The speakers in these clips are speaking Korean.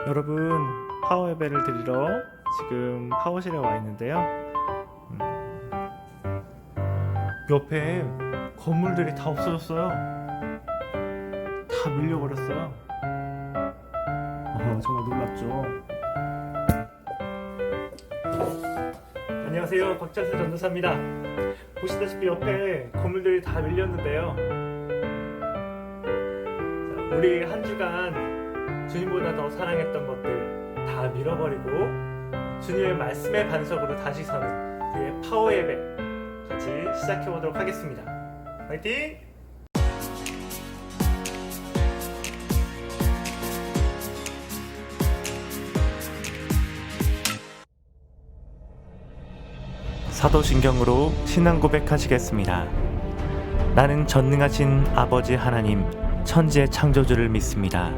여러분, 파워 예배를 드리러 지금 파워실에 와 있는데요. 옆에 건물들이 다 없어졌어요. 다 밀려버렸어요. 정말 놀랍죠. 안녕하세요, 박찬수 전도사입니다. 보시다시피 옆에 건물들이 다 밀렸는데요. 자, 우리 한 주간 주님보다 더 사랑했던 것들 다 밀어버리고 주님의 말씀의 반석으로 다시 서는 우리의 파워 예배 같이 시작해보도록 하겠습니다. 화이팅! 사도신경으로 신앙 고백하시겠습니다. 나는 전능하신 아버지 하나님 천지의 창조주를 믿습니다.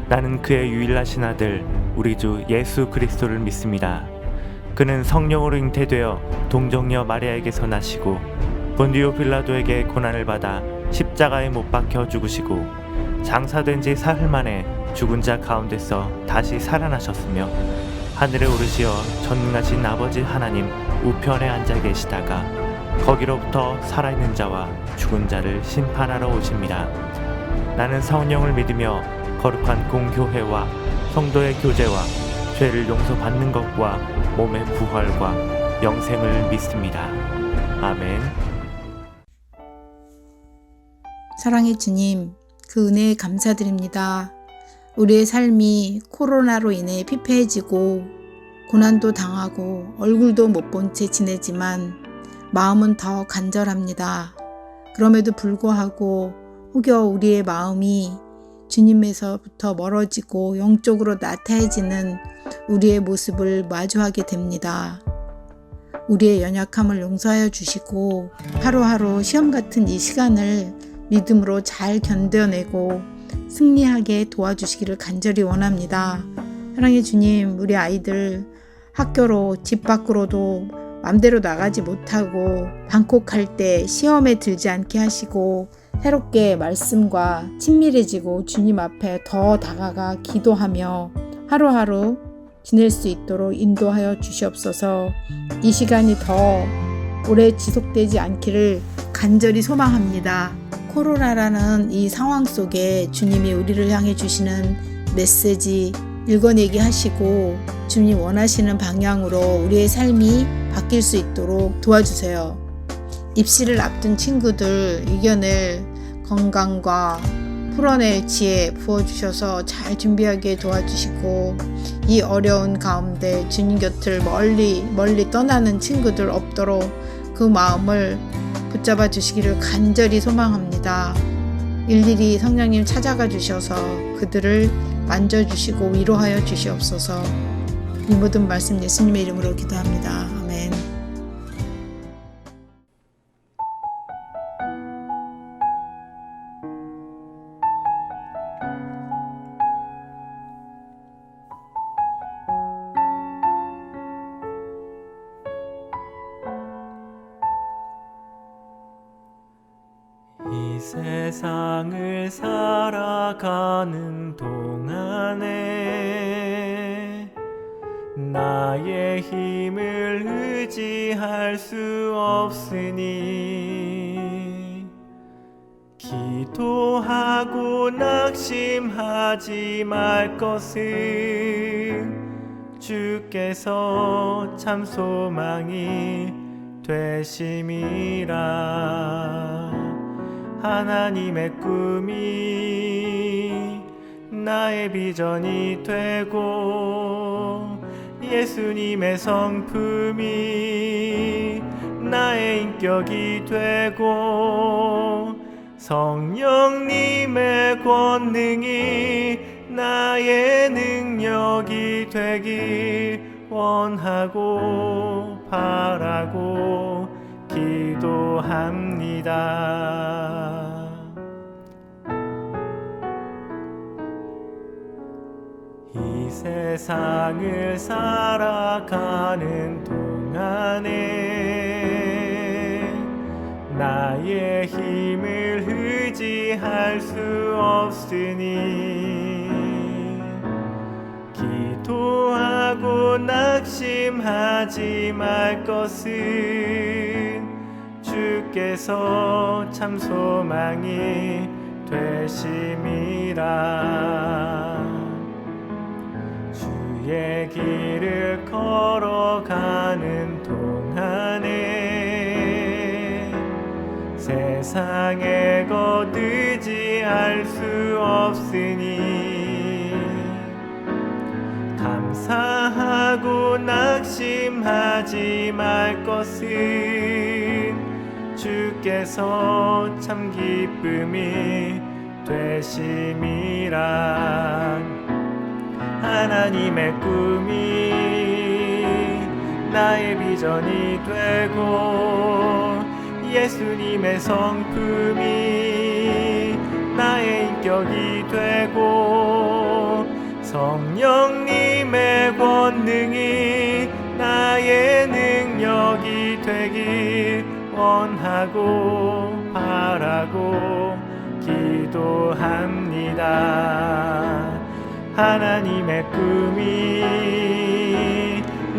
나는 그의 유일하신 아들 우리 주 예수 그리스도를 믿습니다. 그는 성령으로 잉태되어 동정녀 마리아에게서 나시고 본디오 빌라도에게 고난을 받아 십자가에 못 박혀 죽으시고 장사된 지 사흘 만에 죽은 자 가운데서 다시 살아나셨으며 하늘에 오르시어 전능하신 아버지 하나님 우편에 앉아 계시다가 거기로부터 살아있는 자와 죽은 자를 심판하러 오십니다. 나는 성령을 믿으며 거룩한 공교회와 성도의 교제와 죄를 용서받는 것과 몸의 부활과 영생을 믿습니다. 아멘. 사랑의 주님, 그 은혜에 감사드립니다. 우리의 삶이 코로나로 인해 피폐해지고 고난도 당하고 얼굴도 못 본 채 지내지만 마음은 더 간절합니다. 그럼에도 불구하고 혹여 우리의 마음이 주님에서부터 멀어지고 영적으로 나태해지는 우리의 모습을 마주하게 됩니다. 우리의 연약함을 용서하여 주시고 하루하루 시험 같은 이 시간을 믿음으로 잘 견뎌내고 승리하게 도와주시기를 간절히 원합니다. 사랑의 주님, 우리 아이들 학교로 집 밖으로도 맘대로 나가지 못하고 방콕할 때 시험에 들지 않게 하시고 새롭게 말씀과 친밀해지고 주님 앞에 더 다가가 기도하며 하루하루 지낼 수 있도록 인도하여 주시옵소서. 이 시간이 더 오래 지속되지 않기를 간절히 소망합니다. 코로나라는 이 상황 속에 주님이 우리를 향해 주시는 메시지 읽어내게 하시고 주님 원하시는 방향으로 우리의 삶이 바뀔 수 있도록 도와주세요. 입시를 앞둔 친구들 이겨낼 건강과 풀어낼 지혜 부어주셔서 잘 준비하게 도와주시고 이 어려운 가운데 주님 곁을 멀리 떠나는 친구들 없도록 그 마음을 붙잡아 주시기를 간절히 소망합니다. 일일이 성령님 찾아가 주셔서 그들을 만져주시고 위로하여 주시옵소서. 이 모든 말씀 예수님의 이름으로 기도합니다. 아멘. 이 세상을 살아가는 동안에 나의 힘을 의지할 수 없으니 기도하고 낙심하지 말 것은 주께서 참 소망이 되심이라. 하나님의 꿈이 나의 비전이 되고 예수님의 성품이 나의 인격이 되고 성령님의 권능이 나의 능력이 되길 원하고 바라고 기도합니다. 이 세상을 살아가는 동안에 나의 힘을 의지할 수 없으니 낙심하지 말 것은 주께서 참 소망이 되심이라. 주의 길을 걸어가는 동안에 세상에 거두지할 수 없으니 감사하고 낙심하지 말 것은 주께서 참 기쁨이 되심이라. 하나님의 꿈이 나의 비전이 되고 예수님의 성품이 나의 인격이 되고 성령님의 권능이 나의 능력이 되길 원하고 바라고 기도합니다. 하나님의 꿈이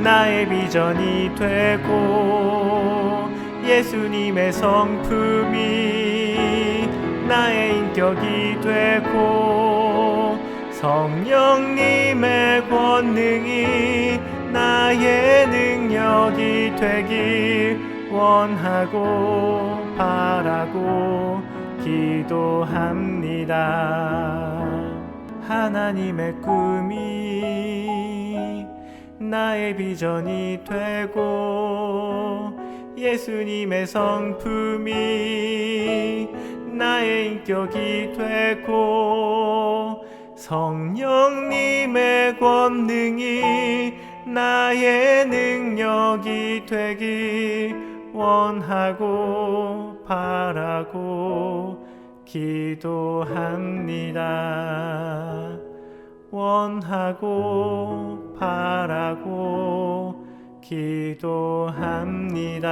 나의 비전이 되고 예수님의 성품이 나의 인격이 되고 성령님의 권능이 나의 능력이 되길 원하고 바라고 기도합니다. 하나님의 꿈이 나의 비전이 되고 예수님의 성품이 나의 인격이 되고 성령님의 권능이 나의 능력이 되길 원하고 바라고 기도합니다. 원하고 바라고 기도합니다.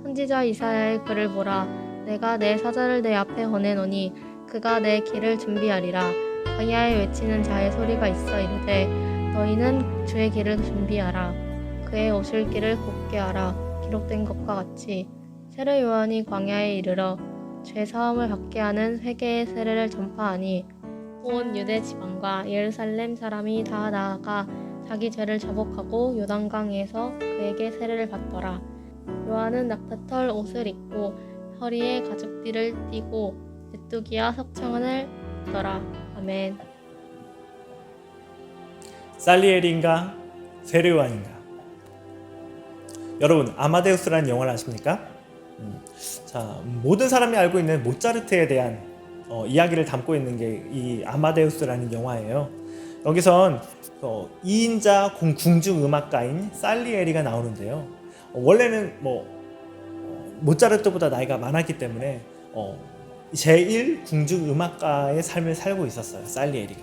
선지자 이사야의 글을 보라. 내가 내 사자를 내 앞에 보내노니 그가 내 길을 준비하리라. 광야에 외치는 자의 소리가 있어 이르되 너희는 주의 길을 준비하라. 그의 오실 길을 곱게 하라. 기록된 것과 같이 세례 요한이 광야에 이르러 죄 사함을 받게 하는 회개의 세례를 전파하니 온 유대 지방과 예루살렘 사람이 다 나아가 자기 죄를 자복하고 요단강에서 그에게 세례를 받더라. 요한은 낙타털 옷을 입고 허리에 가죽띠를 띠고 메뚜기와 석청을 입더라. 아멘. 살리엘인가 세례요한인가? 여러분 아마데우스라는 영화를 아십니까? 자, 모든 사람이 알고 있는 모차르트에 대한 이야기를 담고 있는 게 이 아마데우스라는 영화예요. 여기선 2인자 궁중음악가인 살리에리가 나오는데요. 원래는 모차르트보다 나이가 많았기 때문에 제1 궁중음악가의 삶을 살고 있었어요. 살리에리가.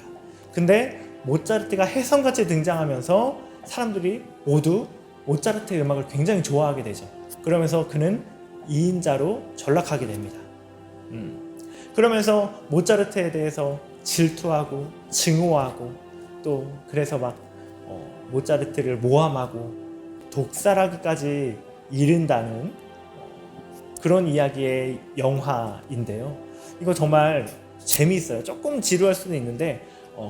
근데 모차르트가 혜성같이 등장하면서 사람들이 모두 모차르트의 음악을 굉장히 좋아하게 되죠. 그러면서 그는 2인자로 전락하게 됩니다. 그러면서 모차르트에 대해서 질투하고 증오하고 또 그래서 막 모차르트를 모함하고 독살하기까지 이른다는 그런 이야기의 영화인데요. 이거 정말 재미있어요. 조금 지루할 수는 있는데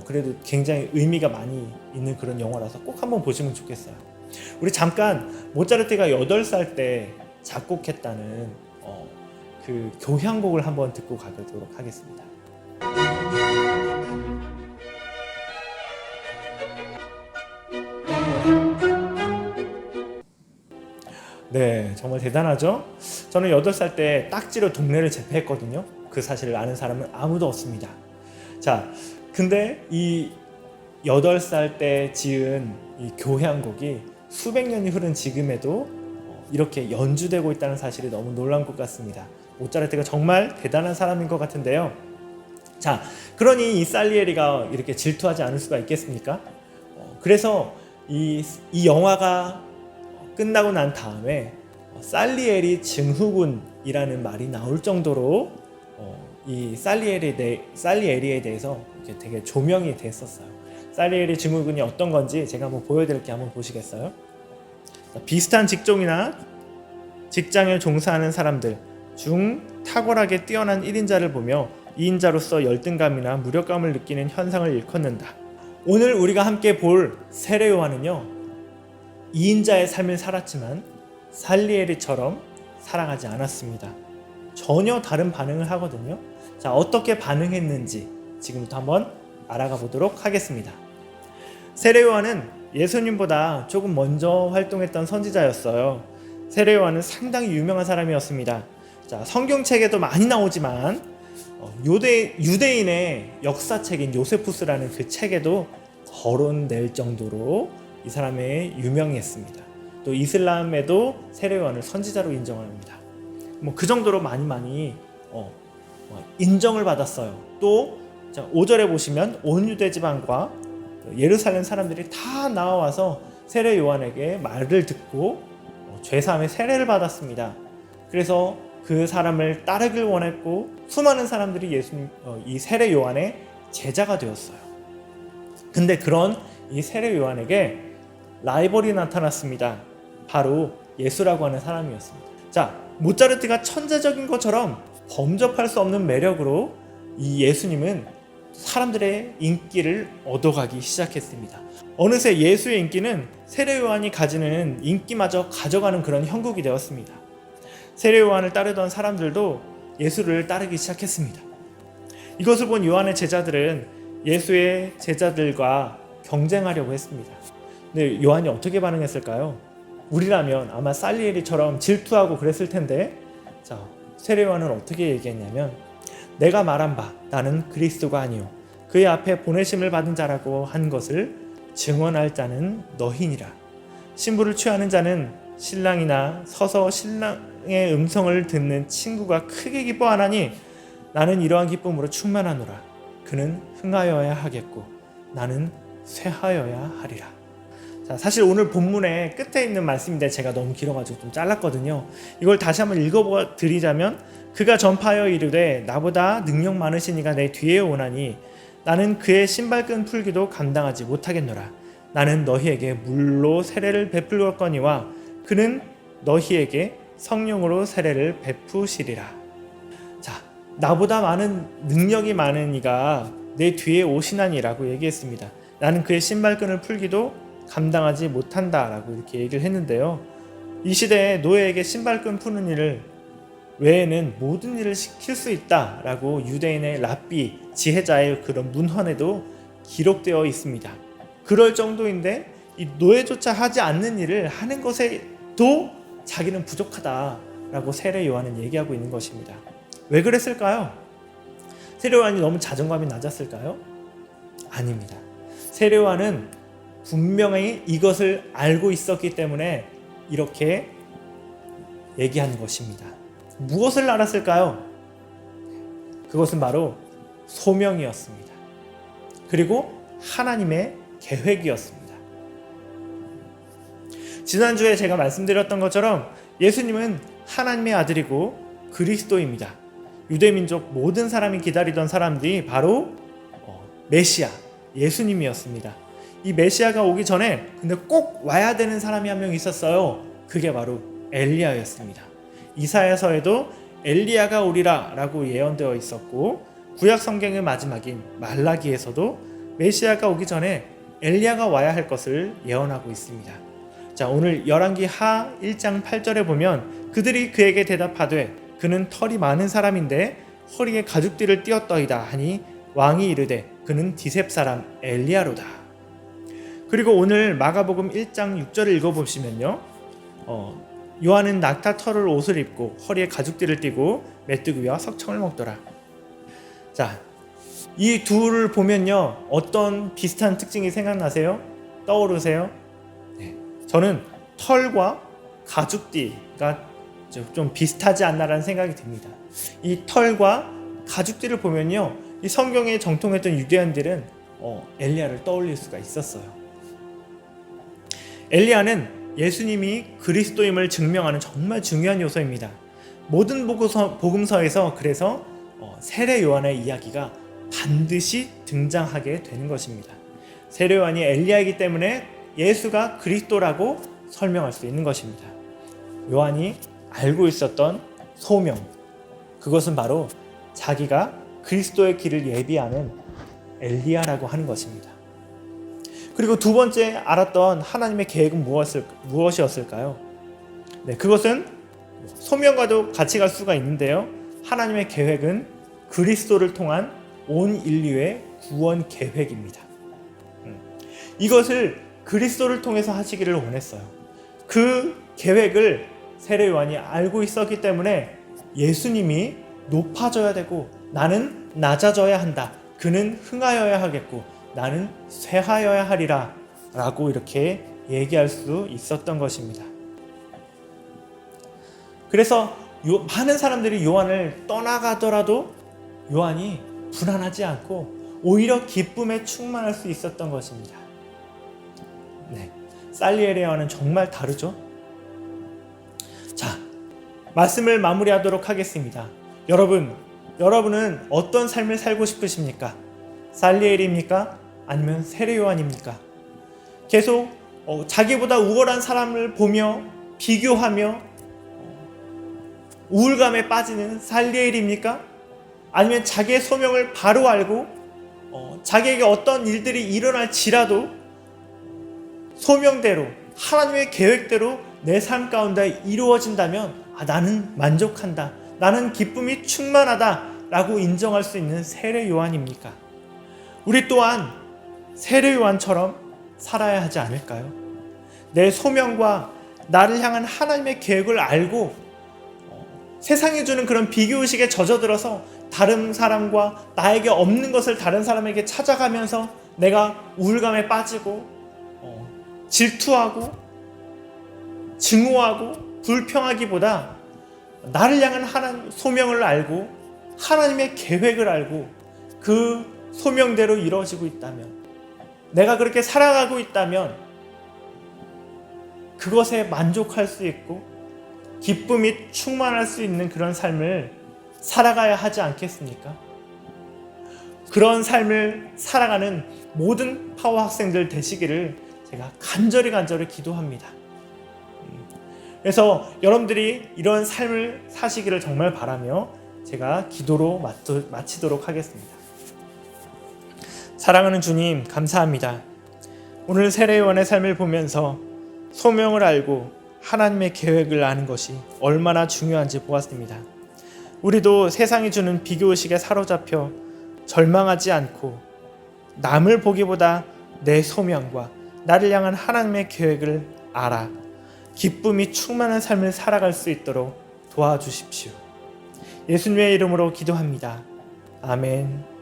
그래도 굉장히 의미가 많이 있는 그런 영화라서 꼭 한번 보시면 좋겠어요. 우리 잠깐 모차르트가 8살 때 작곡했다는 그 교향곡을 한번 듣고 가도록 하겠습니다. 네, 정말 대단하죠? 저는 8살 때 딱지로 동네를 제패했거든요. 그 사실을 아는 사람은 아무도 없습니다. 자, 근데 이 8살 때 지은 이 교향곡이 수백 년이 흐른 지금에도 이렇게 연주되고 있다는 사실이 너무 놀라운 것 같습니다. 모차르트가 정말 대단한 사람인 것 같은데요. 자, 그러니 이 살리에리가 이렇게 질투하지 않을 수가 있겠습니까? 그래서 이 영화가 끝나고 난 다음에 살리엘이 증후군이라는 말이 나올 정도로 이 살리엘에 대해서 이렇게 되게 조명이 됐었어요. 살리엘의 증후군이 어떤 건지 제가 한번 보여드릴게요. 한번 보시겠어요? 비슷한 직종이나 직장에 종사하는 사람들 중 탁월하게 뛰어난 1인자를 보며 2인자로서 열등감이나 무력감을 느끼는 현상을 일컫는다. 오늘 우리가 함께 볼 세례 요한은요, 2인자의 삶을 살았지만 살리엘이처럼 살아가지 않았습니다. 전혀 다른 반응을 하거든요. 자, 어떻게 반응했는지 지금부터 한번 알아가 보도록 하겠습니다. 세례 요한은 예수님보다 조금 먼저 활동했던 선지자였어요. 세례 요한은 상당히 유명한 사람이었습니다. 자, 성경책에도 많이 나오지만 유대인의 역사책인 요세푸스라는 그 책에도 거론될 정도로 이 사람이 유명했습니다. 또 이슬람에도 세례 요한을 선지자로 인정합니다. 그 정도로 많이 인정을 받았어요. 또 5절에 보시면 온 유대 지방과 예루살렘 사람들이 다 나와서 세례 요한에게 말을 듣고 죄사함의 세례를 받았습니다. 그래서 그 사람을 따르길 원했고 수많은 사람들이 이 세례 요한의 제자가 되었어요. 근데 그런 이 세례 요한에게 라이벌이 나타났습니다. 바로 예수라고 하는 사람이었습니다. 자, 모차르트가 천재적인 것처럼 범접할 수 없는 매력으로 이 예수님은 사람들의 인기를 얻어가기 시작했습니다. 어느새 예수의 인기는 세례 요한이 가지는 인기마저 가져가는 그런 형국이 되었습니다. 세례 요한을 따르던 사람들도 예수를 따르기 시작했습니다. 이것을 본 요한의 제자들은 예수의 제자들과 경쟁하려고 했습니다. 근데 요한이 어떻게 반응했을까요? 우리라면 아마 살리엘이처럼 질투하고 그랬을 텐데, 자, 세례 요한은 어떻게 얘기했냐면, 내가 말한 바 나는 그리스도가 아니요 그의 앞에 보내심을 받은 자라고 한 것을 증언할 자는 너희니라. 신부를 취하는 자는 신랑이나 서서 신랑의 음성을 듣는 친구가 크게 기뻐하나니 나는 이러한 기쁨으로 충만하노라. 그는 흥하여야 하겠고 나는 쇠하여야 하리라. 자, 사실 오늘 본문의 끝에 있는 말씀인데 제가 너무 길어가지고 좀 잘랐거든요. 이걸 다시 한번 읽어드리자면, 그가 전파하여 이르되 나보다 능력 많으신 이가 내 뒤에 오나니 나는 그의 신발끈 풀기도 감당하지 못하겠노라. 나는 너희에게 물로 세례를 베풀었거니와 그는 너희에게 성령으로 세례를 베푸시리라. 자, 나보다 많은 능력이 많은 이가 내 뒤에 오시나니라고 얘기했습니다. 나는 그의 신발끈을 풀기도 감당하지 못한다라고 이렇게 얘기를 했는데요. 이 시대에 노예에게 신발끈 푸는 일을 외에는 모든 일을 시킬 수 있다라고 유대인의 랍비 지혜자의 그런 문헌에도 기록되어 있습니다. 그럴 정도인데 이 노예조차 하지 않는 일을 하는 것에도 자기는 부족하다라고 세례 요한은 얘기하고 있는 것입니다. 왜 그랬을까요? 세례 요한이 너무 자존감이 낮았을까요? 아닙니다. 세례 요한은 분명히 이것을 알고 있었기 때문에 이렇게 얘기한 것입니다. 무엇을 알았을까요? 그것은 바로 소명이었습니다. 그리고 하나님의 계획이었습니다. 지난주에 제가 말씀드렸던 것처럼 예수님은 하나님의 아들이고 그리스도입니다. 유대민족 모든 사람이 기다리던 사람들이 바로 메시아, 예수님이었습니다. 이 메시아가 오기 전에 근데 꼭 와야 되는 사람이 한 명 있었어요. 그게 바로 엘리야였습니다. 이사야서에도 엘리야가 오리라 라고 예언되어 있었고, 구약 성경의 마지막인 말라기에서도 메시아가 오기 전에 엘리야가 와야 할 것을 예언하고 있습니다. 자, 오늘 열왕기 하 1장 8절에 보면 그들이 그에게 대답하되 그는 털이 많은 사람인데 허리에 가죽띠를 띄었더이다 하니 왕이 이르되 그는 디셉 사람 엘리야로다. 그리고 오늘 마가복음 1장 6절을 읽어보시면요, 요한은 낙타 털을 옷을 입고 허리에 가죽띠를 띠고 메뚜기와 석청을 먹더라. 자, 이 둘을 보면요, 어떤 비슷한 특징이 생각나세요? 떠오르세요? 네. 저는 털과 가죽띠가 좀 비슷하지 않나라는 생각이 듭니다. 이 털과 가죽띠를 보면요, 이 성경에 정통했던 유대인들은 엘리야를 떠올릴 수가 있었어요. 엘리야는 예수님이 그리스도임을 증명하는 정말 중요한 요소입니다. 모든 복음서에서 그래서 세례 요한의 이야기가 반드시 등장하게 되는 것입니다. 세례 요한이 엘리야이기 때문에 예수가 그리스도라고 설명할 수 있는 것입니다. 요한이 알고 있었던 소명, 그것은 바로 자기가 그리스도의 길을 예비하는 엘리야라고 하는 것입니다. 그리고 두 번째 알았던 하나님의 계획은 무엇이었을까요? 네, 그것은 소명과도 같이 갈 수가 있는데요. 하나님의 계획은 그리스도를 통한 온 인류의 구원 계획입니다. 이것을 그리스도를 통해서 하시기를 원했어요. 그 계획을 세례 요한이 알고 있었기 때문에 예수님이 높아져야 되고 나는 낮아져야 한다. 그는 흥하여야 하겠고 나는 쇠하여야 하리라 라고 이렇게 얘기할 수 있었던 것입니다. 그래서 많은 사람들이 요한을 떠나가더라도 요한이 불안하지 않고 오히려 기쁨에 충만할 수 있었던 것입니다. 네, 살리엘리아와는 정말 다르죠? 자, 말씀을 마무리하도록 하겠습니다. 여러분은 어떤 삶을 살고 싶으십니까? 살리엘입니까? 아니면 세례 요한입니까? 계속 자기보다 우월한 사람을 보며 비교하며 우울감에 빠지는 살리엘입니까? 아니면 자기의 소명을 바로 알고 자기에게 어떤 일들이 일어날지라도 소명대로 하나님의 계획대로 내 삶 가운데 이루어진다면 나는 만족한다. 나는 기쁨이 충만하다 라고 인정할 수 있는 세례 요한입니까? 우리 또한 세례 요한처럼 살아야 하지 않을까요? 내 소명과 나를 향한 하나님의 계획을 알고 세상이 주는 그런 비교의식에 젖어들어서 다른 사람과 나에게 없는 것을 다른 사람에게 찾아가면서 내가 우울감에 빠지고 질투하고 증오하고 불평하기보다 나를 향한 하나님 소명을 알고 하나님의 계획을 알고 그 소명대로 이루어지고 있다면 내가 그렇게 살아가고 있다면 그것에 만족할 수 있고 기쁨이 충만할 수 있는 그런 삶을 살아가야 하지 않겠습니까? 그런 삶을 살아가는 모든 파워 학생들 되시기를 제가 간절히 기도합니다. 그래서 여러분들이 이런 삶을 사시기를 정말 바라며 제가 기도로 마치도록 하겠습니다. 사랑하는 주님, 감사합니다. 오늘 세례 요한의 삶을 보면서 소명을 알고 하나님의 계획을 아는 것이 얼마나 중요한지 보았습니다. 우리도 세상이 주는 비교의식에 사로잡혀 절망하지 않고 남을 보기보다 내 소명과 나를 향한 하나님의 계획을 알아 기쁨이 충만한 삶을 살아갈 수 있도록 도와주십시오. 예수님의 이름으로 기도합니다. 아멘.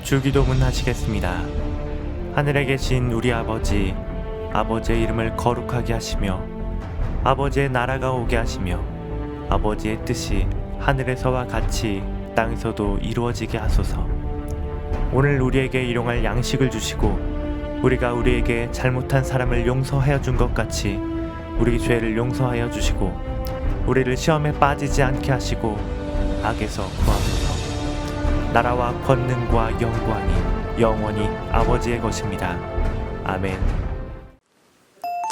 주기도문 하시겠습니다. 하늘에 계신 우리 아버지, 아버지의 이름을 거룩하게 하시며 아버지의 나라가 오게 하시며 아버지의 뜻이 하늘에서와 같이 땅에서도 이루어지게 하소서. 오늘 우리에게 일용할 양식을 주시고 우리가 우리에게 잘못한 사람을 용서하여 준 것 같이 우리 죄를 용서하여 주시고 우리를 시험에 빠지지 않게 하시고 악에서 구하소서. 나라와 권능과 영광이 영원히 아버지의 것입니다. 아멘.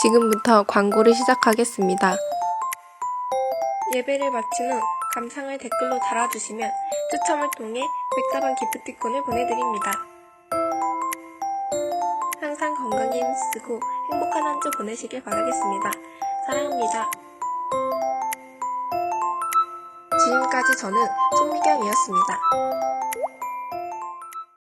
지금부터 광고를 시작하겠습니다. 예배를 마친 후 감상을 댓글로 달아주시면 추첨을 통해 백다방 기프티콘을 보내드립니다. 항상 건강에 힘쓰고 행복한 한 주 보내시길 바라겠습니다. 사랑합니다. 지금까지 저는 송미경이었습니다.